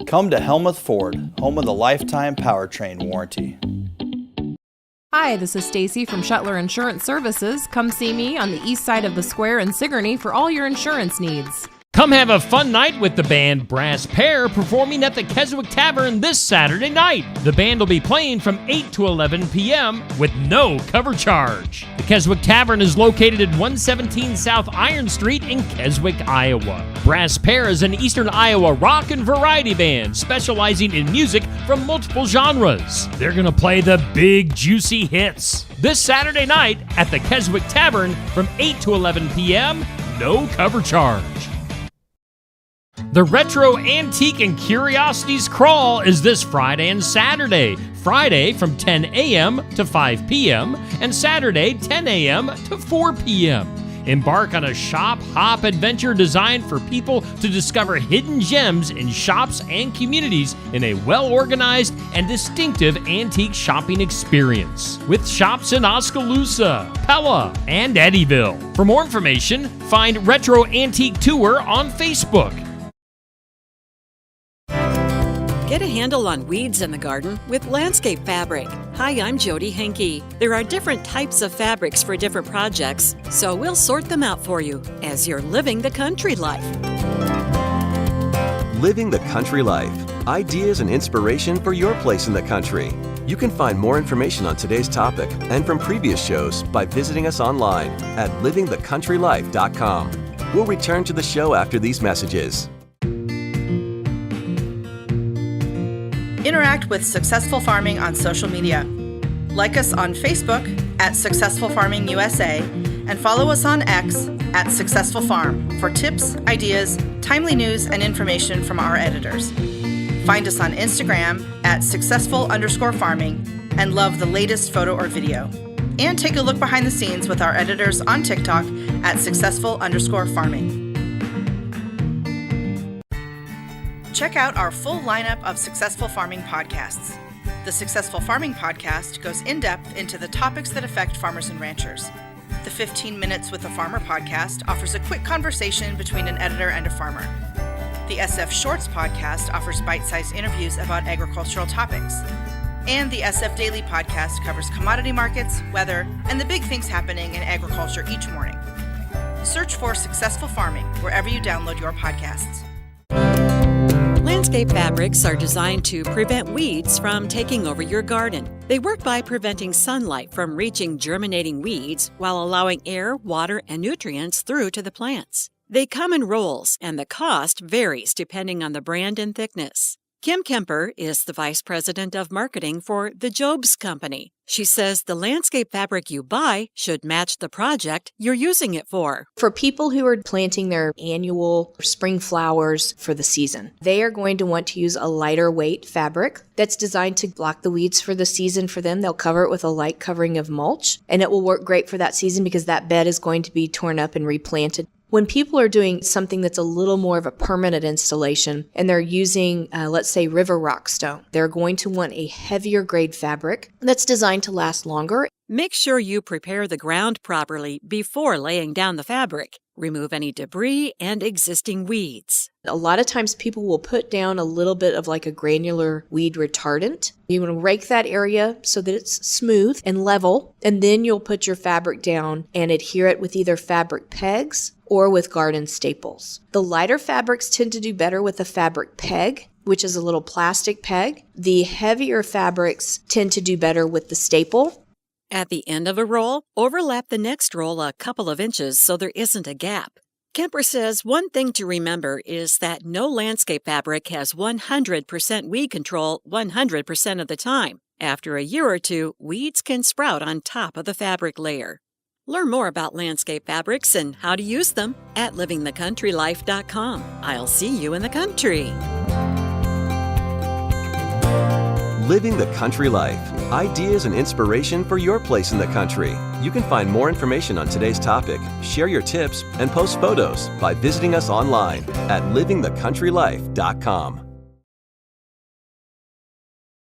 Come to Helmuth Ford, home of the lifetime powertrain warranty. Hi, this is Stacy from Shuttler Insurance Services. Come see me on the east side of the square in Sigourney for all your insurance needs. Come have a fun night with the band Brass Pair performing at the Keswick Tavern this Saturday night. The band will be playing from 8 to 11 p.m. with no cover charge. The Keswick Tavern is located at 117 South Iron Street in Keswick, Iowa. Brass Pair is an Eastern Iowa rock and variety band specializing in music from multiple genres. They're going to play the big, juicy hits this Saturday night at the Keswick Tavern from 8 to 11 p.m. No cover charge. The Retro Antique and Curiosities Crawl is this Friday and Saturday. Friday from 10 a.m. to 5 p.m. and Saturday 10 a.m. to 4 p.m. Embark on a shop-hop adventure designed for people to discover hidden gems in shops and communities in a well-organized and distinctive antique shopping experience. With shops in Oskaloosa, Pella, and Eddyville. For more information, find Retro Antique Tour on Facebook. Get a handle on weeds in the garden with Landscape Fabric. Hi, I'm Jody Henke. There are different types of fabrics for different projects, so we'll sort them out for you as you're living the country life. Living the country life. Ideas and inspiration for your place in the country. You can find more information on today's topic and from previous shows by visiting us online at livingthecountrylife.com. We'll return to the show after these messages. Interact with Successful Farming on social media. Like us on Facebook at Successful Farming USA and follow us on X at Successful Farm for tips, ideas, timely news, and information from our editors. Find us on Instagram at successful_farming and love the latest photo or video. And take a look behind the scenes with our editors on TikTok at successful_farming. Check out our full lineup of Successful Farming podcasts. The Successful Farming podcast goes in-depth into the topics that affect farmers and ranchers. The 15 Minutes with a Farmer podcast offers a quick conversation between an editor and a farmer. The SF Shorts podcast offers bite-sized interviews about agricultural topics. And the SF Daily podcast covers commodity markets, weather, and the big things happening in agriculture each morning. Search for Successful Farming wherever you download your podcasts. Landscape fabrics are designed to prevent weeds from taking over your garden. They work by preventing sunlight from reaching germinating weeds while allowing air, water, and nutrients through to the plants. They come in rolls, and the cost varies depending on the brand and thickness. Kim Kemper is the Vice President of Marketing for the Jobs Company. She says the landscape fabric you buy should match the project you're using it for. For people who are planting their annual spring flowers for the season, they are going to want to use a lighter weight fabric that's designed to block the weeds for the season for them. They'll cover it with a light covering of mulch, and it will work great for that season because that bed is going to be torn up and replanted. When people are doing something that's a little more of a permanent installation and they're using, let's say, river rock stone, they're going to want a heavier grade fabric that's designed to last longer. Make sure you prepare the ground properly before laying down the fabric. Remove any debris and existing weeds. A lot of times people will put down a little bit of like a granular weed retardant. You want to rake that area so that it's smooth and level, and then you'll put your fabric down and adhere it with either fabric pegs or with garden staples. The lighter fabrics tend to do better with a fabric peg, which is a little plastic peg. The heavier fabrics tend to do better with the staple. At the end of a roll, overlap the next roll a couple of inches so there isn't a gap. Kemper says one thing to remember is that no landscape fabric has 100% weed control 100% of the time. After a year or two, weeds can sprout on top of the fabric layer. Learn more about landscape fabrics and how to use them at livingthecountrylife.com. I'll see you in the country. Living the country life. Ideas and inspiration for your place in the country. You can find more information on today's topic, share your tips, and post photos by visiting us online at livingthecountrylife.com.